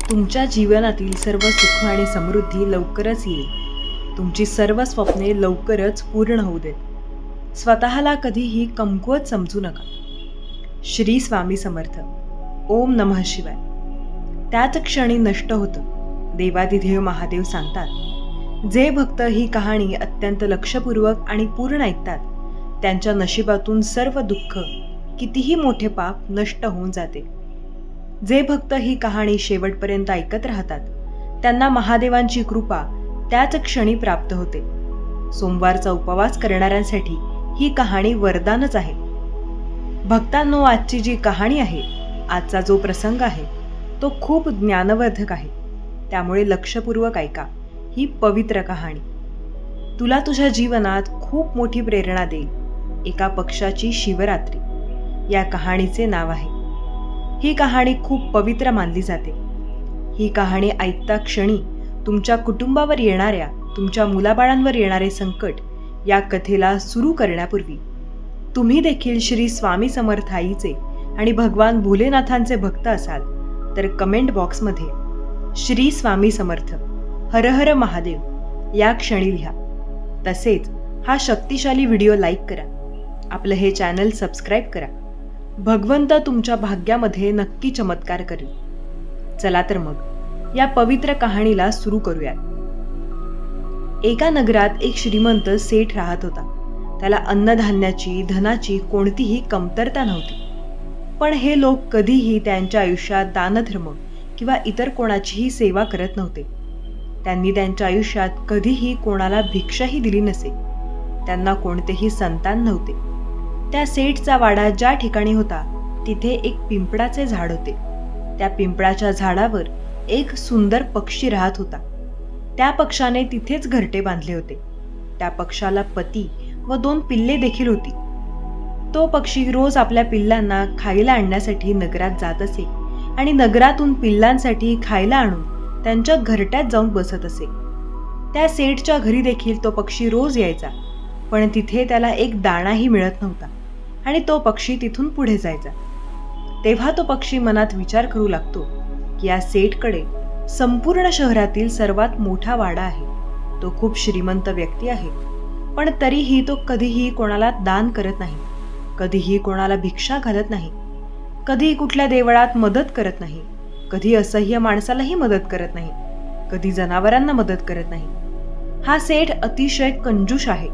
तुमच्या जीवनातील सर्व सुख आणि समृद्धी लवकरच येईल. तुमची सर्व स्वप्ने लवकरच पूर्ण होऊ देत. स्वतःला कधीही कमकुवत समजू नका. श्री स्वामी समर्थ. ओम नमः शिवाय. त्याच क्षणी नष्ट होतं. देवादिदेव महादेव सांगतात, जे भक्त ही कहाणी अत्यंत लक्षपूर्वक आणि पूर्ण ऐकतात, त्यांच्या नशिबातून सर्व दुःख, कितीही मोठे पाप नष्ट होऊन जाते. जे भक्त ही कहाणी शेवटपर्यंत ऐकत राहतात, त्यांना महादेवांची कृपा त्याच क्षणी प्राप्त होते. सोमवारचा उपवास करणाऱ्यांसाठी ही कहाणी वरदानच आहे. भक्तांनो, आजची जी कहाणी आहे, आजचा जो प्रसंग आहे, तो खूप ज्ञानवर्धक आहे. त्यामुळे लक्षपूर्वक ऐका ही पवित्र कहाणी. तुला तुझ्या जीवनात खूप मोठी प्रेरणा देईल. एका पक्षाची शिवरात्री या कहाणीचे नाव आहे. ही कहाणी खूप पवित्र मानली जाते. ही कहाणी ऐकता क्षणी तुमच्या कुटुंबावर येणाऱ्या, तुमच्या मुलाबाळांवर येणारे संकट या कथेला सुरू करण्यापूर्वी तुम्ही देखील श्री स्वामी समर्थ आईचे आणि भगवान भोलेनाथांचे भक्त असाल तर कमेंट बॉक्समध्ये श्री स्वामी समर्थ, हर हर महादेव या क्षणी लिहा. तसेच हा शक्तिशाली व्हिडिओ लाईक करा. आपलं हे चॅनल सबस्क्राईब करा. भगवंत तुमच्या भाग्यामध्ये नक्की चमत्कार करेल. चला तर मग या पवित्र कहाणीला सुरू करूया. एका नगरात एक श्रीमंत सेठ राहत होता. त्याला अन्नधान्याची, धनाची कोणतीही कमतरता नव्हती. पण हे लोक कधीही त्यांच्या आयुष्यात दानधर्म किंवा इतर कोणाचीही सेवा करत नव्हते. त्यांनी त्यांच्या आयुष्यात कधीही कोणाला भिक्षाही दिली नसे. त्यांना कोणतेही संतान नव्हते. त्या सेठचा वाडा ज्या ठिकाणी होता, तिथे एक पिंपळाचे झाड होते. त्या पिंपळाच्या झाडावर एक सुंदर पक्षी राहत होता. त्या पक्षाने तिथेच घरटे बांधले होते. त्या पक्षाला पती व 2 पिल्ले देखील होती. तो पक्षी रोज आपल्या पिल्लांना खायला आणण्यासाठी नगरात जात असे आणि नगरातून पिल्लांसाठी खायला आणून त्यांच्या घरट्यात जाऊन बसत असे. त्या सेठच्या घरी देखील तो पक्षी रोज यायचा, पण तिथे त्याला एक दाणाही मिळत नव्हता आणि तो पक्षी तिथून पुढे जायचा. तेव्हा तो पक्षी मनात विचार करू लागतो की या सेठकडे संपूर्ण शहरातील सर्वात मोठा वाडा आहे. तो खूप श्रीमंत व्यक्ती आहे, पण तरीही तो कधीही कोणाला दान करत नाही, कधीही कोणाला भिक्षा घालत नाही, कधी कुठल्या देवळात मदत करत नाही, कधी असह्य माणसालाही मदत करत नाही, कधी जनावरांना मदत करत नाही. हा सेठ अतिशय कंजूष आहे.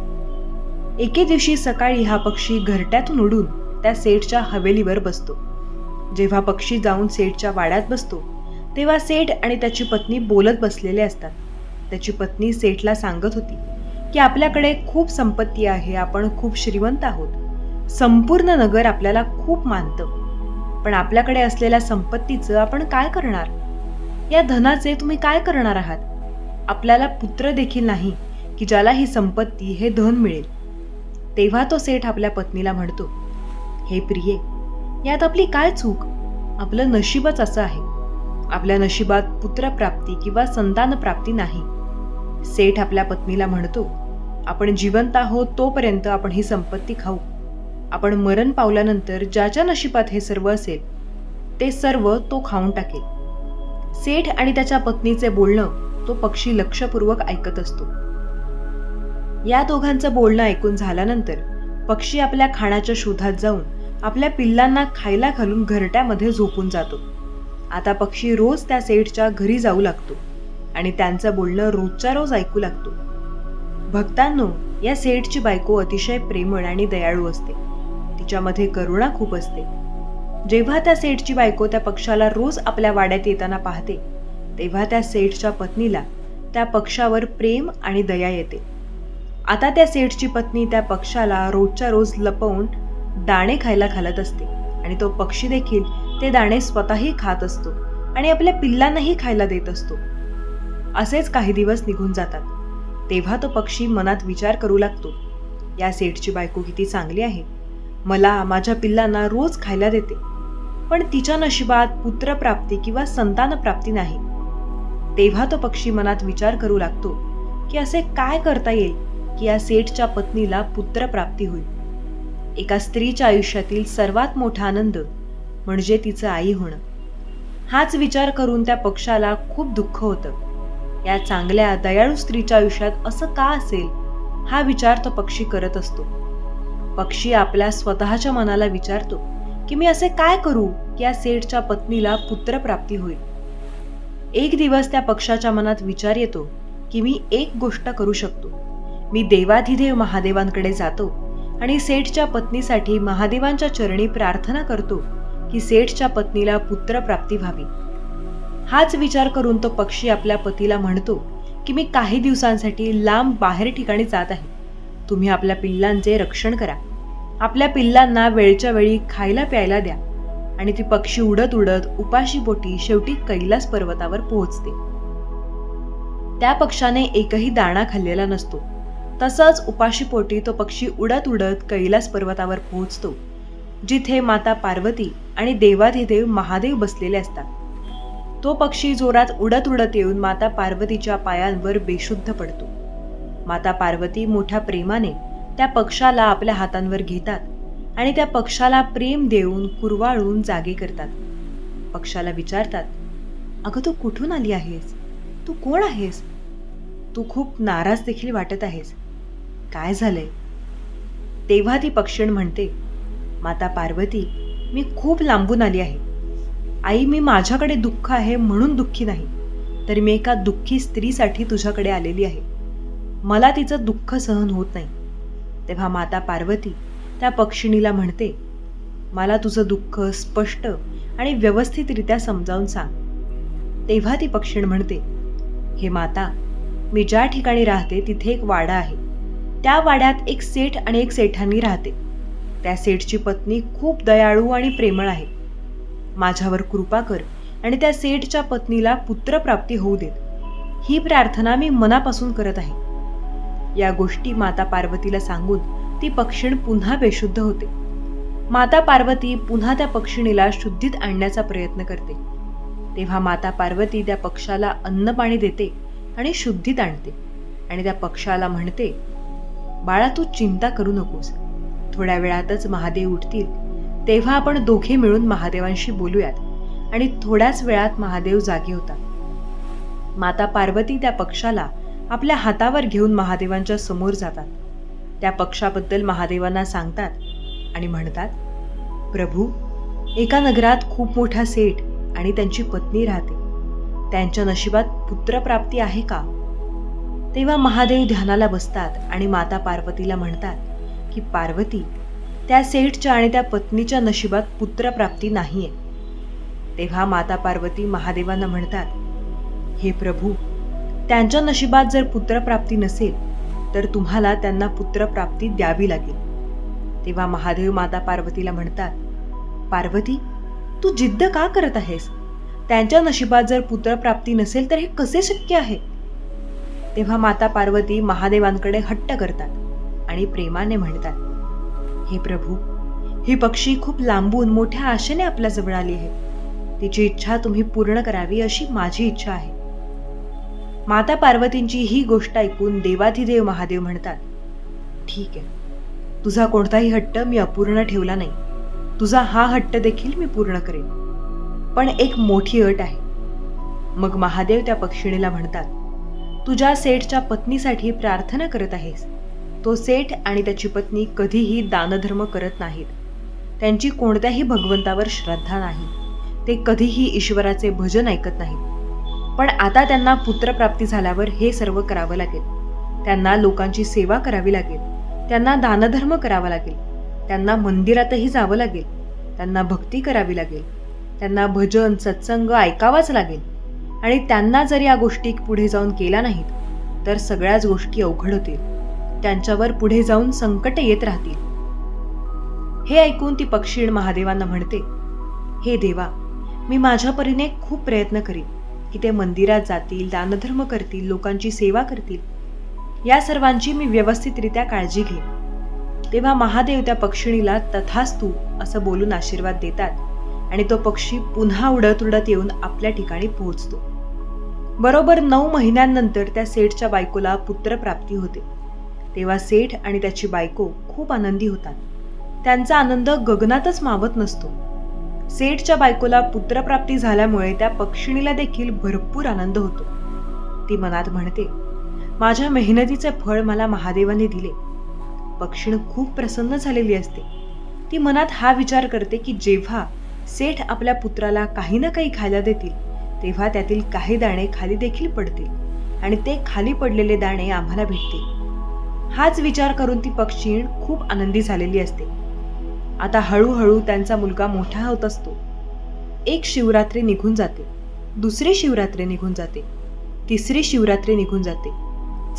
एके दिवशी सकाळी हा पक्षी घरट्यातून उडून त्या सेठच्या हवेलीवर बसतो. जेव्हा पक्षी जाऊन सेठच्या वाड्यात बसतो, तेव्हा सेठ आणि त्याची पत्नी बोलत बसलेले असतात. त्याची पत्नी सेठला सांगत होती की आपल्याकडे खूप संपत्ती आहे, आपण खूप श्रीमंत आहोत, संपूर्ण नगर आपल्याला खूप मानतं, पण आपल्याकडे असलेल्या संपत्तीचं आपण काय करणार? या धनाचे तुम्ही काय करणार आहात? आपल्याला पुत्र देखील नाही की ज्याला ही संपत्ती, हे धन मिळेल. तेव्हा तो सेठ आपल्या पत्नीला म्हणतो, हे प्रिये, यात आपली काय चूक? आपलं नशीबच असं आहे. आपल्या नशिबात पुत्रप्राप्ती किंवा संतान प्राप्ती नाही. सेठ आपल्या पत्नीला म्हणतो, आपण जिवंत आहोत तोपर्यंत आपण ही संपत्ती खाऊ. आपण मरण पावल्यानंतर ज्याच्या नशिबात हे सर्व असेल, ते सर्व तो खाऊन टाकेल. सेठ आणि त्याच्या पत्नीचे बोलणं तो पक्षी लक्षपूर्वक ऐकत असतो. या दोघांचं बोलणं ऐकून झाल्यानंतर पक्षी आपल्या खाण्याच्या शोधात जाऊन आपल्या पिल्लांना खायला घालून घरट्यामध्ये झोपून जातो. आता पक्षी रोज त्या सेठच्या घरी जाऊ लागतो आणि त्यांचं बोलणं रोजच्या रोज ऐकू लागतो. भक्तांनो, या सेठची बायको अतिशय प्रेमळ आणि दयाळू असते. तिच्यामध्ये करुणा खूप असते. जेव्हा त्या सेठची बायको त्या पक्षाला रोज आपल्या वाड्यात येताना पाहते, तेव्हा त्या सेठच्या पत्नीला त्या पक्षावर प्रेम आणि दया येते. आता त्या सेठची पत्नी त्या पक्षाला रोजच्या रोज लपवून दाणे खायला घालत असते आणि तो पक्षी देखील ते दाणे स्वतःही खात असतो आणि आपल्या पिल्लांनाही खायला देत असतो. असेच काही दिवस निघून जातात. तेव्हा तो पक्षी मनात विचार करू लागतो, या सेठची बायको किती चांगली आहे, मला माझ्या पिल्लांना रोज खायला देते, पण तिच्या नशिबात पुत्रप्राप्ती किंवा संतान प्राप्ती नाही. तेव्हा तो पक्षी मनात विचार करू लागतो की असे काय करता येईल की या सेठच्या पत्नीला पुत्रप्राप्ती होईल. एका स्त्रीच्या आयुष्यातील सर्वात मोठा आनंद म्हणजे तिचं आई होणं. हाच विचार करून त्या पक्षाला खूप दुःख होतं. या चांगल्या दयाळू स्त्रीच्या आयुष्यात असं का असेल, हा विचार तो पक्षी करत असतो. पक्षी आपल्या स्वतःच्या मनाला विचारतो की मी असे काय करू की या सेठच्या पत्नीला पुत्रप्राप्ती होईल. एक दिवस त्या पक्षाच्या मनात विचार येतो की मी एक गोष्ट करू शकतो. मी देवाधिदेव महादेवांकडे जातो आणि सेठच्या पत्नीसाठी महादेवांच्या चरणी प्रार्थना करतो की सेठच्या पत्नीला पुत्रप्राप्ती व्हावी. हाच विचार करून तो पक्षी आपल्या पतीला म्हणतो की मी काही दिवसांसाठी लांब बाहेर ठिकाणी जात आहे. तुम्ही आपल्या पिल्लांचे रक्षण करा. आपल्या पिल्लांना वेळच्या वेळी खायला प्यायला द्या. आणि ती पक्षी उडत उडत उपाशीपोटी शेवटी कैलास पर्वतावर पोहोचते. त्या पक्षाने एकही दाणा खाल्लेला नसतो. तसंच उपाशीपोटी तो पक्षी उडत उडत कैलास पर्वतावर पोहोचतो, जिथे माता पार्वती आणि देवाधिदेव महादेव बसलेले असतात. तो पक्षी जोरात उडत उडत येऊन माता पार्वतीच्या पायांवर बेशुद्ध पडतो. माता पार्वती मोठ्या प्रेमाने त्या पक्षाला आपल्या हातांवर घेतात आणि त्या पक्षाला प्रेम देऊन कुरवाळून जागे करतात. पक्षाला विचारतात, अगं तू कुठून आली आहेस? तू कोण आहेस? तू खूप नाराज देखील वाटत आहेस. काय झालंय? तेव्हा ती पक्षीण म्हणते, माता पार्वती, मी खूप लांबून आली आहे. आई, मी माझ्याकडे दुःख आहे म्हणून दुःखी नाही, तर मी एका दुःखी स्त्रीसाठी तुझ्याकडे आलेली आहे. मला तिचं दुःख सहन होत नाही. तेव्हा माता पार्वती त्या पक्षिणीला म्हणते, मला तुझं दुःख स्पष्ट आणि व्यवस्थितरित्या समजावून सांग. तेव्हा ती पक्षीण म्हणते, हे माता, मी ज्या ठिकाणी राहते तिथे एक वाडा आहे. त्या वाड्यात एक सेठ आणि एक सेठानी राहते. त्या सेठची पत्नी खूप दयाळू आणि प्रेमळ आहे. माझ्यावर कृपा कर आणि त्या सेठच्या पत्नीला पुत्रप्राप्ती होऊ देत, ही प्रार्थना मी मनापासून करत आहे. या गोष्टी माता पार्वतीला सांगून ती पक्षीण पुन्हा बेशुद्ध होते. माता पार्वती पुन्हा त्या पक्षिणीला शुद्धीत आणण्याचा प्रयत्न करते. तेव्हा माता पार्वती त्या पक्षाला अन्न पाणी देते आणि शुद्धीत आणते आणि त्या पक्षाला म्हणते, बाळा, तू चिंता करू नकोस. थोड्या वेळातच महादेव उठतील. तेव्हा आपण दोघे मिळून महादेवांशी बोलूयात. आणि थोड्याच वेळात महादेव जागे होतात. माता पार्वती त्या पक्षाला आपल्या हातावर घेऊन महादेवांच्या समोर जातात. त्या पक्षाबद्दल महादेवांना सांगतात आणि म्हणतात, प्रभू, एका नगरात खूप मोठा सेठ आणि त्यांची पत्नी राहते. त्यांच्या नशिबात पुत्रप्राप्ती आहे का? तेव्हा महादेव ध्यानाला बसतात आणि माता पार्वतीला म्हणतात की पार्वती, त्या सेठच्या आणि त्या पत्नीच्या नशिबात पुत्रप्राप्ती नाहीये. तेव्हा माता पार्वती महादेवांना म्हणतात, हे प्रभू, त्यांच्या नशिबात जर पुत्रप्राप्ती नसेल तर तुम्हाला त्यांना पुत्रप्राप्ती द्यावी लागेल. तेव्हा महादेव माता पार्वतीला म्हणतात, पार्वती, तू जिद्द का करत आहेस? त्यांच्या नशिबात जर पुत्रप्राप्ती नसेल तर हे कसे शक्य आहे? तेव्हा माता पार्वती महादेवांकडे हट्ट करतात आणि प्रेमाने म्हणतात, हे प्रभू, ही पक्षी खूप लांबून मोठ्या आशेने आपल्या जवळ आली आहे. तिची इच्छा तुम्ही पूर्ण करावी अशी माझी इच्छा आहे. माता पार्वतींची ही गोष्ट ऐकून देवाधिदेव महादेव म्हणतात, ठीक आहे, तुझा कोणताही हट्ट मी अपूर्ण ठेवला नाही. तुझा हा हट्ट देखील मी पूर्ण करेन, पण एक मोठी अट आहे. मग महादेव त्या पक्षिणीला म्हणतात, तू ज्या सेठच्या पत्नीसाठी प्रार्थना करत आहेस, तो सेठ आणि त्याची पत्नी कधीही दानधर्म करत नाहीत. त्यांची कोणत्याही भगवंतावर श्रद्धा नाही. ते कधीही ईश्वराचे भजन ऐकत नाहीत. पण आता त्यांना पुत्रप्राप्ती झाल्यावर हे सर्व करावं लागेल. त्यांना लोकांची सेवा करावी लागेल. त्यांना दानधर्म करावा लागेल. त्यांना मंदिरातही जावं लागेल. त्यांना भक्ती करावी लागेल. त्यांना भजन सत्संग ऐकावाच लागेल. आणि त्यांना जर या गोष्टी पुढे जाऊन केल्या नाहीत तर सगळ्याच गोष्टी अवघड होतील. त्यांच्यावर पुढे जाऊन संकट येत राहतील. हे ऐकून ती पक्षीण महादेवांना म्हणते, हे देवा, मी माझ्या परीने खूप प्रयत्न करीन की ते मंदिरात जातील, दानधर्म करतील, लोकांची सेवा करतील. या सर्वांची मी व्यवस्थितरित्या काळजी घेईन. तेव्हा महादेव त्या पक्षिणीला तथास्तु असं बोलून आशीर्वाद देतात आणि तो पक्षी पुन्हा उडत उडत येऊन आपल्या ठिकाणी पोहोचतो. बरोबर 9 महिन्यांनंतर त्या सेठच्या बायकोला पुत्रप्राप्ती होते. तेव्हा सेठ आणि त्याची बायको खूप आनंदी होतात. त्यांचा आनंद गगनातच मावत नसतो. सेठच्या बायकोला पुत्रप्राप्ती झाल्यामुळे त्या पक्षिणीला देखील भरपूर आनंद होतो. ती मनात म्हणते, माझ्या मेहनतीचे फळ मला महादेवाने दिले. पक्षिण खूप प्रसन्न झालेली असते. ती मनात हा विचार करते की जेव्हा सेठ आपल्या पुत्राला काही ना काही खायला देतील तेव्हा त्यातील काही दाणे खाली देखील पडतील आणि ते खाली पडलेले दाणे आम्हाला भेटतील. हाच विचार करून ती पक्षीण खूप आनंदी झालेली असते. आता हळूहळू त्यांचा मुलगा मोठा होत असतो. एक शिवरात्री निघून जाते, दुसरी शिवरात्री निघून जाते, तिसरी शिवरात्री निघून जाते,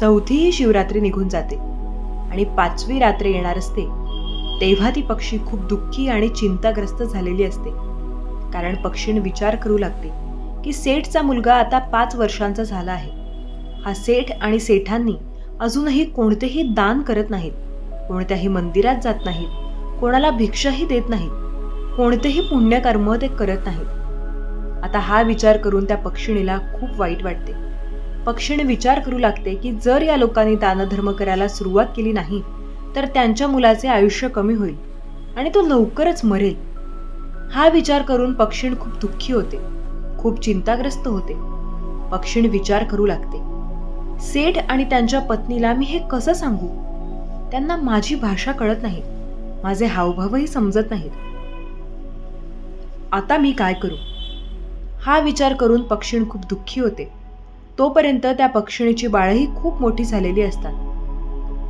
चौथीही शिवरात्री निघून जाते आणि 5वी रात्र येणार असते. तेव्हा ती पक्षी खूप दुःखी आणि चिंताग्रस्त झालेली असते. कारण पक्षीण विचार करू लागते की सेठचा मुलगा आता 5 वर्षांचा झाला आहे. हा सेठ आणि सेठांनी अजूनही कोणतेही दान करत नाहीत, कोणत्याही मंदिरात जात नाहीत, कोणाला भिक्षाही देत नाहीत, कोणतेही पुण्यकर्म ते करत नाहीत. आता हा विचार करून त्या पक्षिणीला खूप वाईट वाटते. पक्षिण विचार करू लागते की जर या लोकांनी दानधर्म करायला सुरुवात केली नाही तर त्यांच्या मुलाचे आयुष्य कमी होईल आणि तो लवकरच मरेल. हा विचार करून पक्षिण खूप दुःखी होते, खूप चिंताग्रस्त होते. पक्षिण विचार करू लागते, सेठ आणि त्यांच्या पत्नीला मी हे कसं सांगू? त्यांना माझी भाषा कळत नाही, माझे हावभावही समजत नाहीत. आता मी काय करू? हा विचार करून पक्षिण खूप दुःखी होते. तोपर्यंत त्या पक्षिणीची बाळही खूप मोठी झालेली असतात.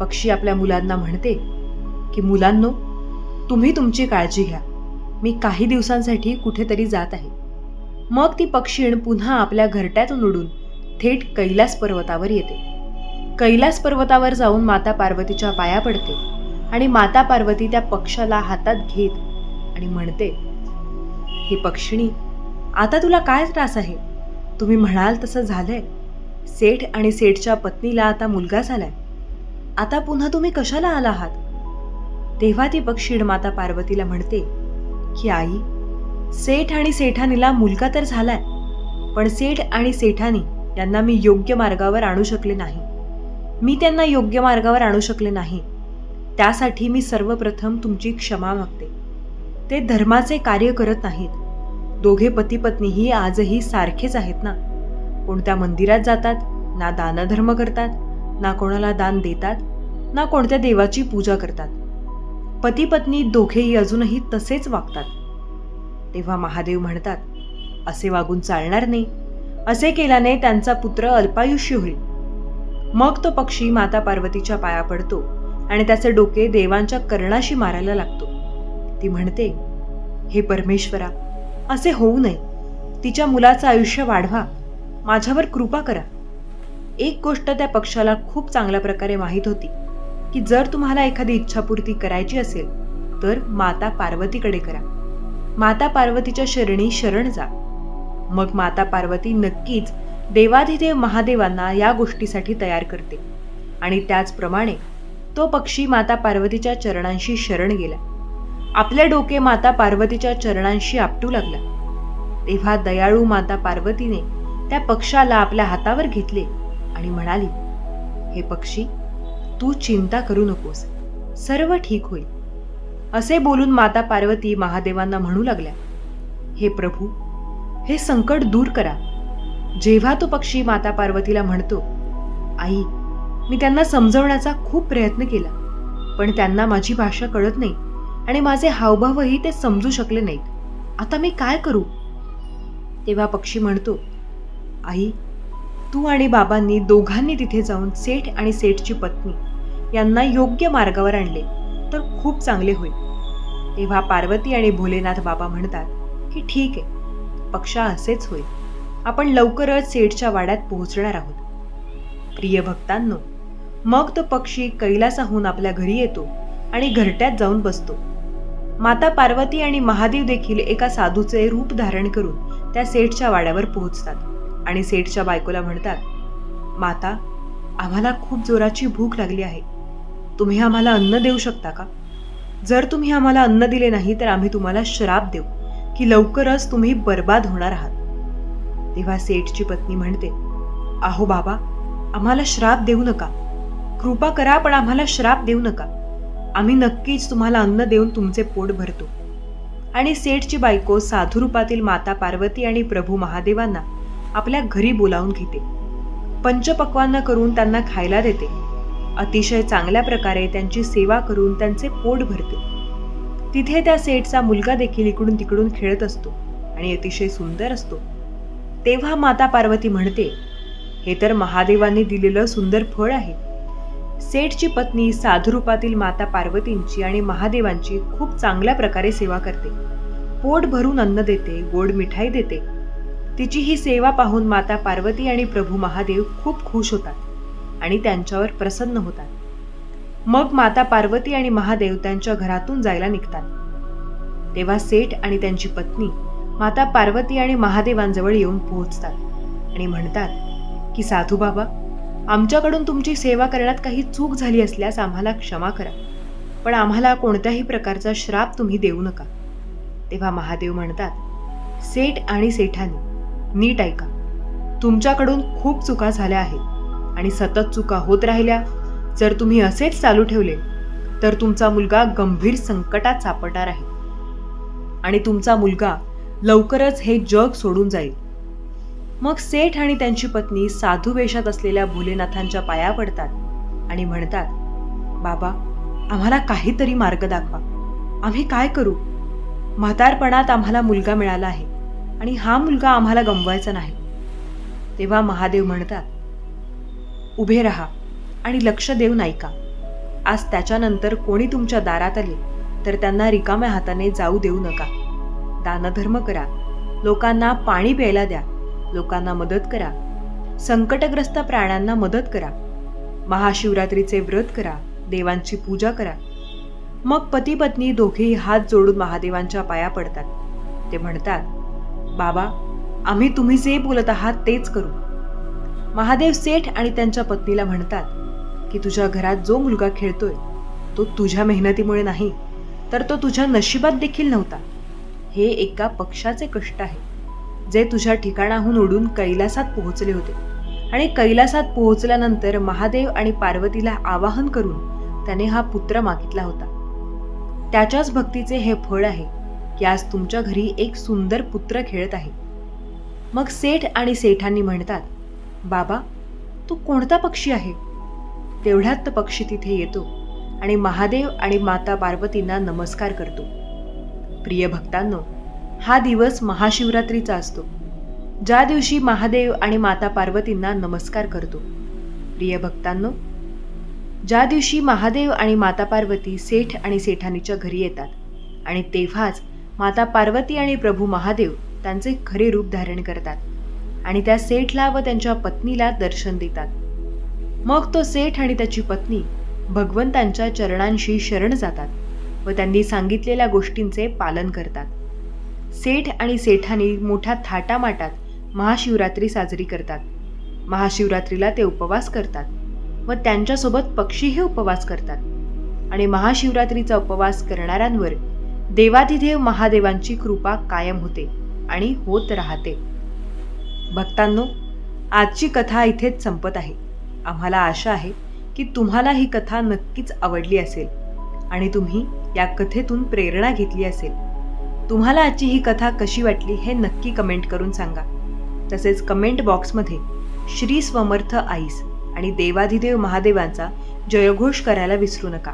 पक्षी आपल्या मुलांना म्हणते की मुलांनो, तुम्ही तुमची काळजी घ्या, मी काही दिवसांसाठी कुठेतरी जात आहे. मग ती पक्षीण पुन्हा आपल्या घरट्यातून उडून थेट कैलास पर्वतावर येते. कैलास पर्वतावर जाऊन माता पार्वतीच्या पाया पडते आणि माता पार्वती त्या पक्षाला हातात घेत आणि म्हणते, हे पक्षिणी, आता तुला काय त्रास आहे? तुम्ही म्हणाल तसं झालंय. सेठ आणि सेठच्या पत्नीला आता मुलगा झालाय. आता पुन्हा तुम्ही कशाला आला आहात? तेव्हा ती पक्षीण माता पार्वतीला म्हणते की आई, सेठ आणि सेठानीला मुलगा तर झालाय, पण सेठ आणि सेठानी यांना मी योग्य मार्गावर आणू शकले नाही. मी त्यांना योग्य मार्गावर आणू शकले नाही. त्यासाठी मी सर्वप्रथम तुमची क्षमा मागते. ते धर्माचे कार्य करत नाहीत. दोघे पती पत्नीही आजही सारखेच आहेत ना. कोणत्या मंदिरात जातात, ना दानधर्म करतात, ना कोणाला दान देतात, ना कोणत्या देवाची पूजा करतात. पती पत्नी दोघेही अजूनही तसेच वागतात. तेव्हा महादेव म्हणतात, असे वागून चालणार नाही. असे केल्याने त्यांचा पुत्र अल्पायुष्य होईल. मग तो पक्षी माता पार्वतीच्या पाया पडतो आणि त्याचे डोके देवांच्या कर्णाशी मारायला लागतो. ती म्हणते, हे परमेश्वरा, असे होऊ नये. तिच्या मुलाचं आयुष्य वाढवा, माझ्यावर कृपा करा. एक गोष्ट त्या पक्षाला खूप चांगल्या प्रकारे माहीत होती की जर तुम्हाला एखादी इच्छापूर्ती करायची असेल तर माता पार्वतीकडे करा. माता पार्वतीच्या शरणी शरण जा. मग माता पार्वती नक्कीच देवाधिदेव महादेवांना या गोष्टीसाठी तयार करते. आणि त्याचप्रमाणे तो पक्षी माता पार्वतीच्या चरणांशी शरण गेला. आपले डोके माता पार्वतीच्या चरणांशी आपटू लागला. तेव्हा दयाळू माता पार्वतीने त्या पक्षाला आपल्या हातावर घेतले आणि म्हणाली, हे पक्षी, तू चिंता करू नकोस, सर्व ठीक होईल. असे बोलून माता पार्वती महादेवांना म्हणू लागल्या, हे प्रभू, हे संकट दूर करा. जेव्हा तो पक्षी माता पार्वतीला म्हणतो, आई, मी त्यांना समजवण्याचा खूप प्रयत्न केला, पण त्यांना माझी भाषा कळत नाही आणि माझे हावभावही ते समजू शकले नाहीत. आता मी काय करू? तेव्हा पक्षी म्हणतो, आई, तू आणि बाबांनी दोघांनी तिथे जाऊन सेठ आणि सेठची पत्नी यांना योग्य मार्गावर आणले तर खूप चांगले होईल. तेव्हा पार्वती आणि भोलेनाथ बाबा म्हणतात की ठीक आहे, पक्षा असेच होईल. आपण लवकरच सेठच्या वाड्यात पोहोचणार आहोत. प्रिय भक्तांनो, मग तो पक्षी कैलासाहून आपल्या घरी येतो आणि घरट्यात जाऊन बसतो. माता पार्वती आणि महादेव देखील एका साधूचे रूप धारण करून त्या सेठच्या वाड्यावर पोहोचतात आणि सेठच्या बायकोला म्हणतात, माता, आम्हाला खूप जोराची भूक लागली आहे. तुम्ही आम्हाला अन्न देऊ शकता का? जर तुम्ही आम्हाला अन्न दिले नाही तर आम्ही तुम्हाला श्राप देऊ की लवकरच तुम्ही बर्बाद होणार आहात. तेव्हा सेठची पत्नी म्हणते, अहो बाबा, आम्हाला श्राप देऊ नका. कृपा करा, पण आम्हाला श्राप देऊ नका. आम्ही नक्कीच तुम्हाला अन्न देऊन तुमचे पोट भरतो. आणि सेठची बायको साधू रूपातील माता पार्वती आणि प्रभू महादेवांना आपल्या घरी बोलावून घेते. पंचपक्वान्न करून त्यांना खायला देते. अतिशय चांगल्या प्रकारे त्यांची सेवा करून त्यांचे पोट भरते. तिथे त्या सेठचा मुलगा देखील इकडून तिकडून खेळत असतो आणि अतिशय सुंदर असतो. तेव्हा माता पार्वती म्हणते, हे तर महादेवांनी दिलेलं सुंदर फळ आहे. सेठची पत्नी साधू रूपातील माता पार्वतींची आणि महादेवांची खूप चांगल्या प्रकारे सेवा करते. पोट भरून अन्न देते, गोड मिठाई देते. तिची ही सेवा पाहून माता पार्वती आणि प्रभू महादेव खूप खुश होतात आणि त्यांच्यावर प्रसन्न होतात. मग माता पार्वती आणि महादेव त्यांच्या घरातून जायला निघतात. तेव्हा सेठ आणि त्यांची पत्नी माता पार्वती आणि महादेवांजवळ येऊन पोहोचतात आणि म्हणतात की साधू बाबा, आमच्याकडून तुमची सेवा करण्यात काही चूक झाली असल्यास आम्हाला क्षमा करा, पण आम्हाला कोणत्याही प्रकारचा श्राप तुम्ही देऊ नका. तेव्हा महादेव म्हणतात, सेठ आणि सेठानी नीट ऐका, तुमच्याकडून खूप चुका झाल्या आहेत आणि सतत चुका होत राहिल्या जर तुम्ही असेच चालू ठेवले तर तुमचा मुलगा गंभीर संकटात सापडणार आहे आणि तुमचा मुलगा लवकरच हे जग सोडून जाईल. मग सेठ आणि त्यांची पत्नी साधू वेशात असलेल्या भोलेनाथांच्या पाया पडतात आणि म्हणतात, बाबा, आम्हाला काहीतरी मार्ग दाखवा. आम्ही काय करू? म्हातारपणात आम्हाला मुलगा मिळाला आहे आणि हा मुलगा आम्हाला गमवायचा नाही. तेव्हा महादेव म्हणतात, उभे राहा आणि लक्ष देऊन ऐका. आज त्याच्यानंतर कोणी तुमच्या दारात आले तर त्यांना रिकाम्या हाताने जाऊ देऊ नका. दानधर्म करा, लोकांना पाणी प्यायला द्या, लोकांना मदत करा, संकटग्रस्त प्राण्यांना मदत करा, महाशिवरात्रीचे व्रत करा, देवांची पूजा करा. मग पती पत्नी दोघेही हात जोडून महादेवांच्या पाया पडतात. ते म्हणतात, बाबा, आम्ही तुम्ही जे बोलत आहात तेच करू. महादेव सेठ आणि त्यांच्या पत्नीला म्हणतात की तुझ्या घरात जो मुलगा खेळतोय तो तुझ्या मेहनतीमुळे नाही, तर तो तुझ्या नशिबात देखील नव्हता. हे एका पक्षाचे कष्ट आहे जे तुझ्या ठिकाणाहून उडून कैलासात पोहोचले होते आणि कैलासात पोहोचल्यानंतर महादेव आणि पार्वतीला आवाहन करून त्याने हा पुत्र मागितला होता. त्याच्याच भक्तीचे हे फळ आहे की आज तुमच्या घरी एक सुंदर पुत्र खेळत आहे. मग सेठ आणि सेठांनी म्हणतात, बाबा, तू कोणता पक्षी आहे? तेवढ्यात तो पक्षी तिथे येतो आणि महादेव आणि माता पार्वतींना नमस्कार करतो. प्रिय भक्तांनो, हा दिवस महाशिवरात्रीचा असतो, ज्या दिवशी महादेव आणि माता पार्वतींना नमस्कार करतो. प्रिय भक्तांनो, ज्या दिवशी महादेव आणि माता पार्वती सेठ आणि सेठानीच्या घरी येतात आणि तेव्हाच माता पार्वती आणि प्रभू महादेव त्यांचे खरे रूप धारण करतात आणि त्या सेठला व त्यांच्या पत्नीला दर्शन देतात. मग तो सेठ आणि त्याची पत्नी भगवंतांच्या चरणांशी शरण जातात व त्यांनी सांगितलेल्या गोष्टींचे पालन करतात. सेठ आणि सेठानी मोठ्या थाटामाटात महाशिवरात्री साजरी करतात. महाशिवरात्रीला ते उपवास करतात व त्यांच्यासोबत पक्षीही उपवास करतात आणि महाशिवरात्रीचा उपवास करणाऱ्यांवर देवाधिदेव महादेवांची कृपा कायम होते आणि होत राहते. भक्तांनो, आजची कथा इथेच संपत आहे. आम्हाला आशा आहे की तुम्हाला ही कथा नक्कीच आवडली असेल आणि तुम्ही या कथेतून प्रेरणा घेतली असेल. तुम्हाला आजची ही कथा कशी वाटली हे नक्की कमेंट करून सांगा. तसेच कमेंट बॉक्समध्ये श्री स्वमर्थ आईस आणि देवाधिदेव महादेवांचा जयघोष करायला विसरू नका.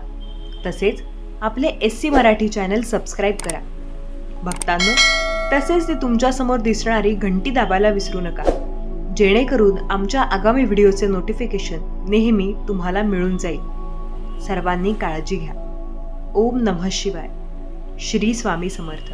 तसेच आपले SC मराठी चॅनल सबस्क्राईब करा. भक्तांनो, तसेच ते तुमच्यासमोर दिसणारी घंटी दाबायला विसरू नका, जेणेकरून आमच्या आगामी व्हिडिओचे नोटिफिकेशन नेहमी तुम्हाला मिळून जाईल. सर्वांनी काळजी घ्या. ओम नमः शिवाय. श्री स्वामी समर्थ.